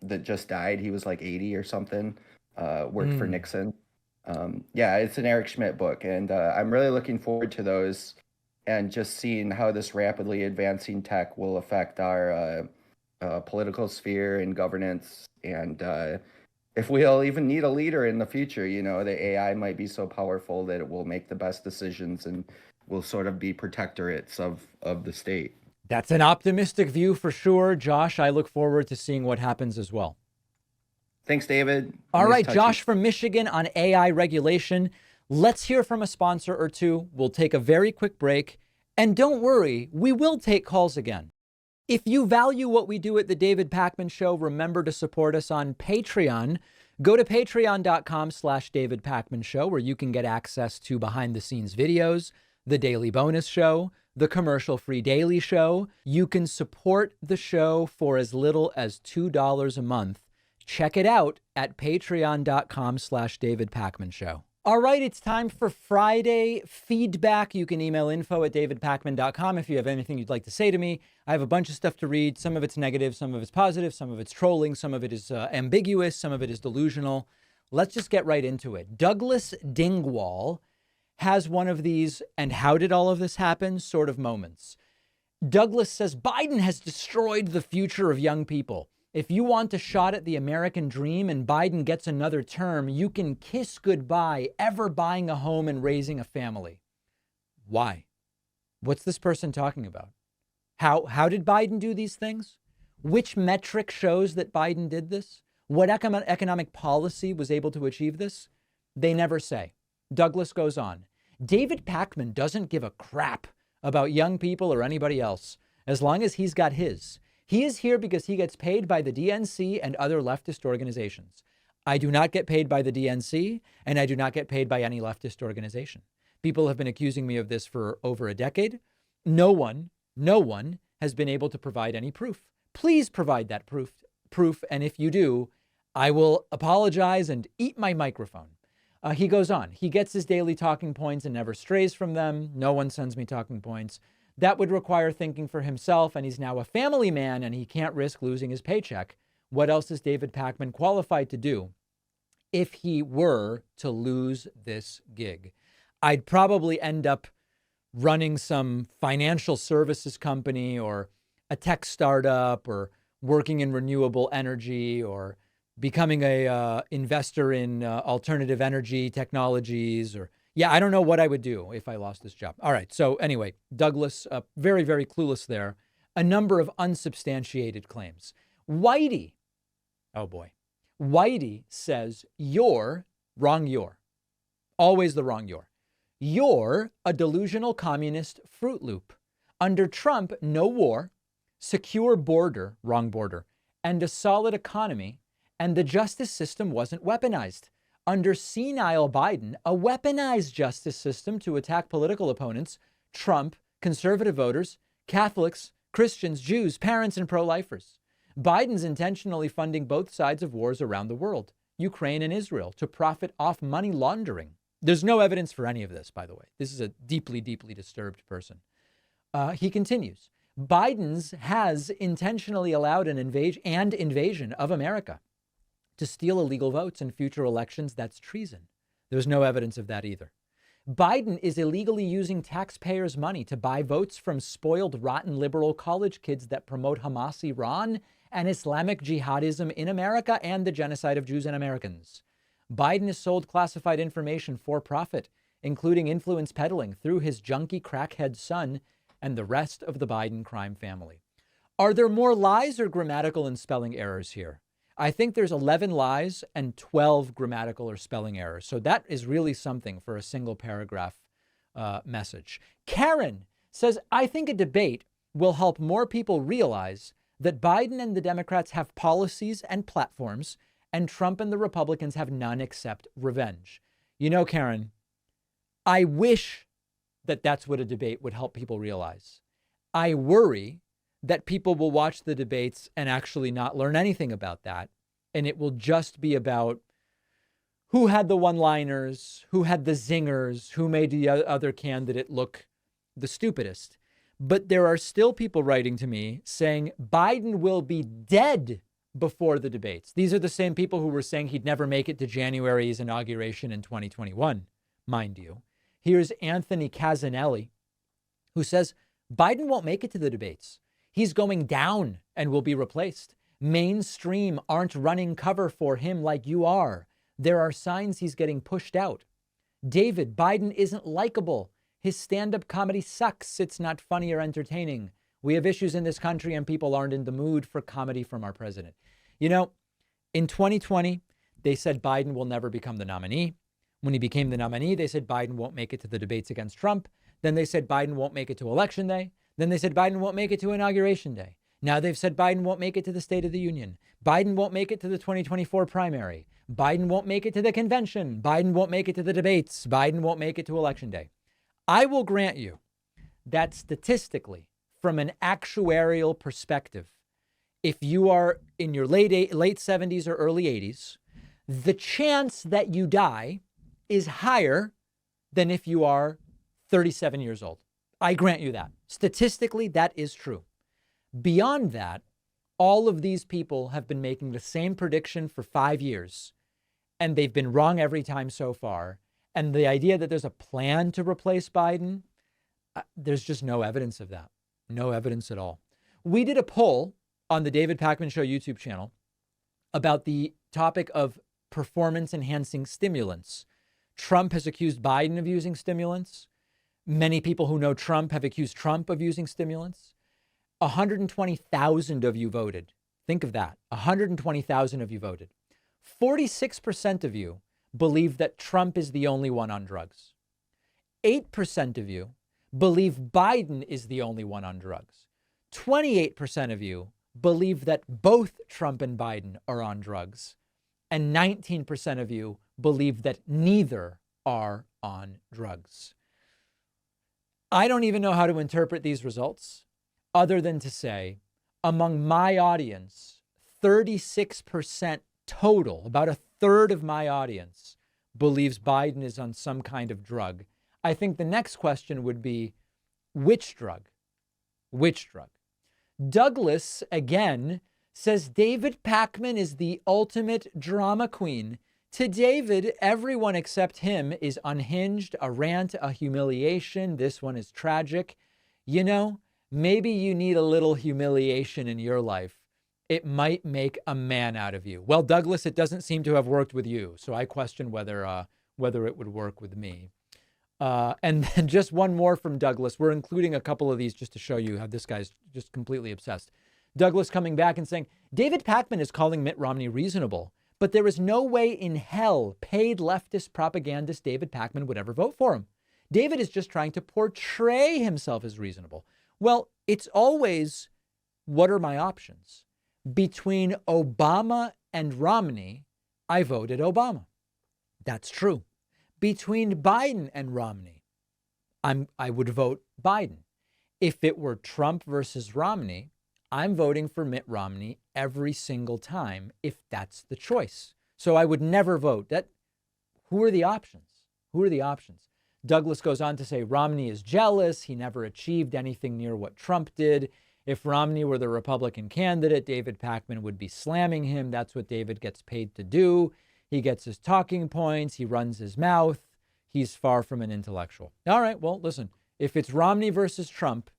that just died. He was like 80 or something, worked for Nixon. Yeah, it's an Eric Schmidt book. And I'm really looking forward to those and just seeing how this rapidly advancing tech will affect our political sphere and governance, and if we'll even need a leader in the future. You know, the AI might be so powerful that it will make the best decisions and will sort of be protectorates of the state. That's an optimistic view for sure, Josh. I look forward to seeing what happens as well. Thanks, David. All right, Josh from Michigan on AI regulation. Let's hear from a sponsor or two. We'll take a very quick break, and don't worry, we will take calls again. If you value what we do at the David Pakman Show, remember to support us on Patreon. Go to patreon.com/David Pakman Show, where you can get access to behind the scenes videos, the daily bonus show, the commercial-free daily show. You can support the show for as little as $2 a month. Check it out at patreon.com/David Pakman Show. All right, it's time for Friday feedback. You can email info@davidpakman.com if you have anything you'd like to say to me. I have a bunch of stuff to read. Some of it's negative, some of it's positive, some of it's trolling, some of it is ambiguous, some of it is delusional. Let's just get right into it. Douglas Dingwall has one of these, and how did all of this happen, sort of moments. Douglas says, Biden has destroyed the future of young people. If you want a shot at the American dream and Biden gets another term, you can kiss goodbye ever buying a home and raising a family. Why? What's this person talking about? How did Biden do these things? Which metric shows that Biden did this? What economic policy was able to achieve this? They never say. Douglas goes on. David Pakman doesn't give a crap about young people or anybody else, as long as he's got his. He is here because he gets paid by the DNC and other leftist organizations. I do not get paid by the DNC, and I do not get paid by any leftist organization. People have been accusing me of this for over a decade. No one has been able to provide any proof. Please provide that proof. And if you do, I will apologize and eat my microphone. He goes on. He gets his daily talking points and never strays from them. No one sends me talking points. That would require thinking for himself, and he's now a family man, and he can't risk losing his paycheck. What else is David Pakman qualified to do if he were to lose this gig? I'd probably end up running some financial services company or a tech startup or working in renewable energy or becoming a investor in alternative energy technologies or I don't know what I would do if I lost this job. All right. So anyway, Douglas, very, very clueless there. A number of unsubstantiated claims. Whitey, oh boy. Whitey says, you're wrong, always the wrong you're. You're a delusional communist Fruit Loop. Under Trump, no war, secure border, wrong border, and a solid economy, and the justice system wasn't weaponized. Under senile Biden, a weaponized justice system to attack political opponents, Trump, conservative voters, Catholics, Christians, Jews, parents, and pro-lifers. Biden's intentionally funding both sides of wars around the world, Ukraine and Israel, to profit off money laundering. There's no evidence for any of this, by the way. This is a deeply, deeply disturbed person. He continues. Biden's has intentionally allowed an invasion of America. To steal illegal votes in future elections, that's treason. There's no evidence of that either. Biden is illegally using taxpayers' money to buy votes from spoiled, rotten liberal college kids that promote Hamas, Iran, and Islamic jihadism in America and the genocide of Jews and Americans. Biden has sold classified information for profit, including influence peddling through his junkie crackhead son and the rest of the Biden crime family. Are there more lies or grammatical and spelling errors here? I think there's 11 lies and 12 grammatical or spelling errors. So that is really something for a single paragraph message. Karen says, I think a debate will help more people realize that Biden and the Democrats have policies and platforms, and Trump and the Republicans have none except revenge. You know, Karen, I wish that that's what a debate would help people realize. I worry that people will watch the debates and actually not learn anything about that. And it will just be about who had the one-liners, who had the zingers, who made the other candidate look the stupidest. But there are still people writing to me saying Biden will be dead before the debates. These are the same people who were saying he'd never make it to January's inauguration in 2021, mind you. Here's Anthony Casanelli, who says Biden won't make it to the debates. He's going down and will be replaced. Mainstream aren't running cover for him like you are. There are signs he's getting pushed out. David, Biden isn't likable. His stand-up comedy sucks. It's not funny or entertaining. We have issues in this country and people aren't in the mood for comedy from our president. You know, in 2020, they said Biden will never become the nominee. When he became the nominee, they said Biden won't make it to the debates against Trump. Then they said Biden won't make it to Election Day. Then they said Biden won't make it to Inauguration Day. Now they've said Biden won't make it to the State of the Union. Biden won't make it to the 2024 primary. Biden won't make it to the convention. Biden won't make it to the debates. Biden won't make it to Election Day. I will grant you that statistically, from an actuarial perspective, if you are in your late 70s or early 80s, the chance that you die is higher than if you are 37 years old. I grant you that. Statistically, that is true. Beyond that, all of these people have been making the same prediction for 5 years, and they've been wrong every time so far. And the idea that there's a plan to replace Biden, there's just no evidence of that. No evidence at all. We did a poll on the David Pakman Show YouTube channel about the topic of performance-enhancing stimulants. Trump has accused Biden of using stimulants. Many people who know Trump have accused Trump of using stimulants. 120,000 of you voted. Think of that. 120,000 of you voted. 46% of you believe that Trump is the only one on drugs. 8% of you believe Biden is the only one on drugs. 28% of you believe that both Trump and Biden are on drugs. And 19% of you believe that neither are on drugs. I don't even know how to interpret these results other than to say, among my audience, 36% total, about a third of my audience, believes Biden is on some kind of drug. I think the next question would be, which drug? Which drug? Douglas, again, says David Pakman is the ultimate drama queen. To David, everyone except him is unhinged, a rant, a humiliation. This one is tragic. You know, maybe you need a little humiliation in your life. It might make a man out of you. Well, Douglas, it doesn't seem to have worked with you, so I question whether it would work with me. And then just one more from Douglas. We're including a couple of these just to show you how this guy's just completely obsessed. Douglas coming back and saying, David Pakman is calling Mitt Romney reasonable, but there is no way in hell paid leftist propagandist David Pakman would ever vote for him. David is just trying to portray himself as reasonable. Well, it's always, what are my options? Between Obama and Romney, I voted Obama. That's true. Between Biden and Romney, I would vote Biden. If it were Trump versus Romney, I'm voting for Mitt Romney every single time if that's the choice. So I would never vote. Who are the options? Who are the options? Douglas goes on to say Romney is jealous. He never achieved anything near what Trump did. If Romney were the Republican candidate, David Pakman would be slamming him. That's what David gets paid to do. He gets his talking points. He runs his mouth. He's far from an intellectual. All right, well, listen, if it's Romney versus Trump,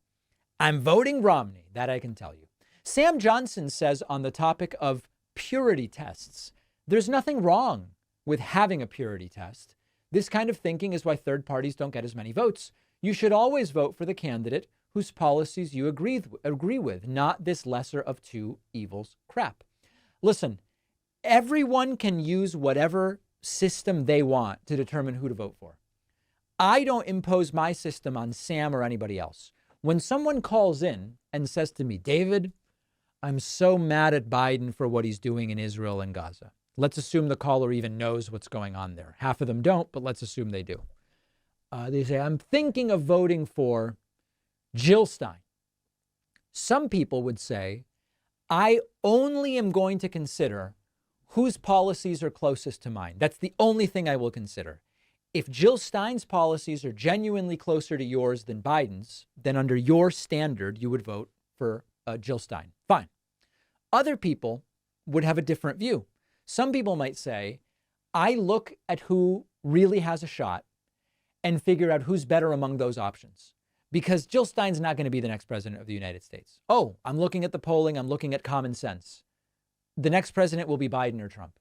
I'm voting Romney. That I can tell you. Sam Johnson says on the topic of purity tests, there's nothing wrong with having a purity test. This kind of thinking is why third parties don't get as many votes. You should always vote for the candidate whose policies you agree with, not this lesser of two evils crap. Listen, everyone can use whatever system they want to determine who to vote for. I don't impose my system on Sam or anybody else. When someone calls in and says to me, David, I'm so mad at Biden for what he's doing in Israel and Gaza. Let's assume the caller even knows what's going on there. Half of them don't, but let's assume they do. They say, I'm thinking of voting for Jill Stein. Some people would say, I only am going to consider whose policies are closest to mine. That's the only thing I will consider. If Jill Stein's policies are genuinely closer to yours than Biden's, then under your standard, you would vote for Jill Stein. Fine. Other people would have a different view. Some people might say, I look at who really has a shot and figure out who's better among those options. Because Jill Stein's not going to be the next president of the United States. Oh, I'm looking at the polling. I'm looking at common sense. The next president will be Biden or Trump.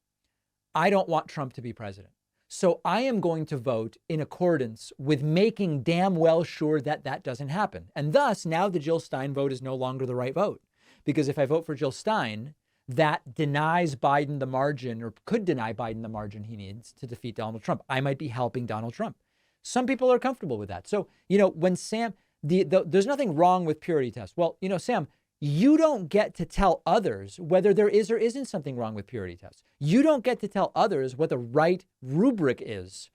I don't want Trump to be president. So I am going to vote in accordance with making damn well sure that that doesn't happen. And thus, now the Jill Stein vote is no longer the right vote. Because if I vote for Jill Stein, that denies Biden the margin, or could deny Biden the margin he needs to defeat Donald Trump. I might be helping Donald Trump. Some people are comfortable with that. So, when Sam, there's nothing wrong with purity tests. Well, Sam, you don't get to tell others whether there is or isn't something wrong with purity tests. You don't get to tell others what the right rubric is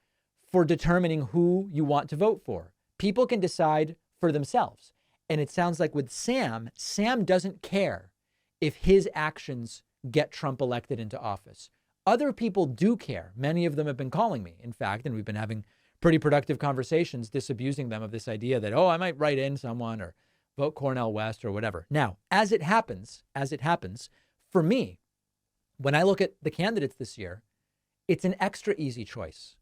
for determining who you want to vote for. People can decide for themselves. And it sounds like with Sam doesn't care if his actions get Trump elected into office. Other people do care. Many of them have been calling me, in fact, and we've been having pretty productive conversations disabusing them of this idea that, I might write in someone or vote Cornel West or whatever. Now, as it happens, for me, when I look at the candidates this year, it's an extra easy choice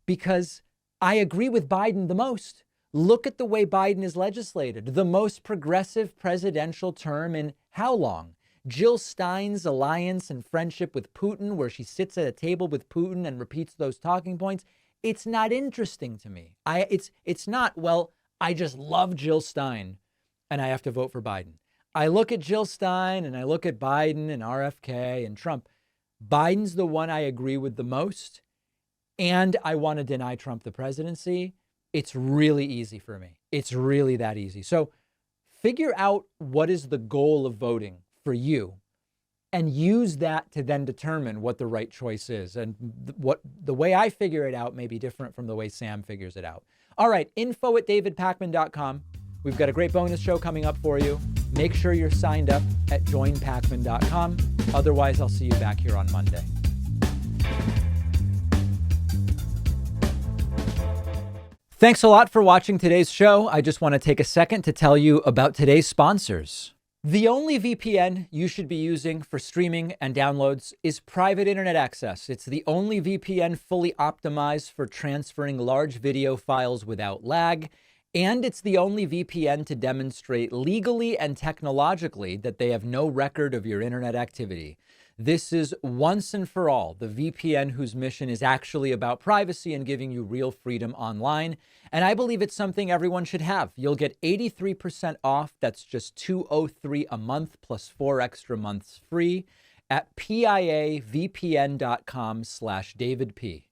because I agree with Biden the most. Look at the way Biden is legislated, the most progressive presidential term in how long? Jill Stein's alliance and friendship with Putin, where she sits at a table with Putin and repeats those talking points, it's not interesting to me. It's not, well, I just love Jill Stein and I have to vote for Biden. I look at Jill Stein and I look at Biden and RFK and Trump. Biden's the one I agree with the most, and I want to deny Trump the presidency. It's really easy for me. It's really that easy. So figure out what is the goal of voting for you and use that to then determine what the right choice is. And what the way I figure it out may be different from the way Sam figures it out. All right, info@davidpakman.com. We've got a great bonus show coming up for you. Make sure you're signed up at joinpakman.com. Otherwise, I'll see you back here on Monday. Thanks a lot for watching today's show. I just want to take a second to tell you about today's sponsors. The only VPN you should be using for streaming and downloads is private internet access. It's the only VPN fully optimized for transferring large video files without lag. And it's the only VPN to demonstrate legally and technologically that they have no record of your internet activity. This is once and for all the VPN whose mission is actually about privacy and giving you real freedom online. And I believe it's something everyone should have. You'll get 83% off. That's just $203 a month plus 4 extra months free at piavpn.com/DavidP.